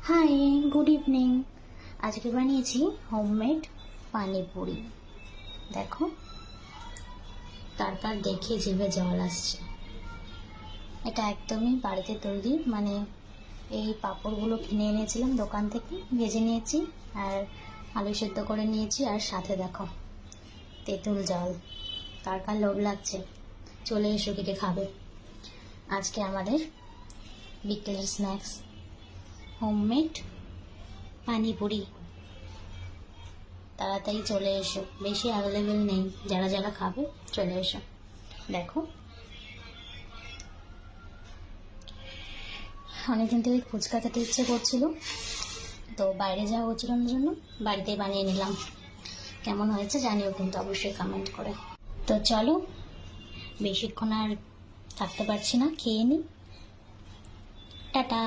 High, good evening. আজকে বানিয়েছি homemade panipuri. দেখো, তারপর দেখে জিভে জল আসছে। এটা একদমই বাড়িতে তৈরি, মানে এই পাঁপড়গুলো কিনে এনেছিলাম দোকান থেকে, ভেজে নিয়েছি আর আলু সেদ্ধ করে নিয়েছি, আর সাথে দেখো তেঁতুল জল। কার কার লোভ লাগছে চলে এসো, কেটে খাবে। আজকে আমাদের বিকেলের স্ন্যাক্স হোমমেড পানিপুরি। তাড়াতাড়ি চলে এসো, বেশি অ্যাভেলেবেল নেই, যারা যারা খাবে চলে এসো। দেখো, অনেকদিন থেকে ফুচকা খেতে ইচ্ছে করছিল, তো বাইরে যাওয়া হচ্ছিল না জন্য বাড়িতেই বানিয়ে নিলাম। কেমন হয়েছে জানিও কিন্তু অবশ্যই কমেন্ট করে। তো চলো, বেশিক্ষণ আর থাকতে পারছি না, খেয়ে নিই। টাটা।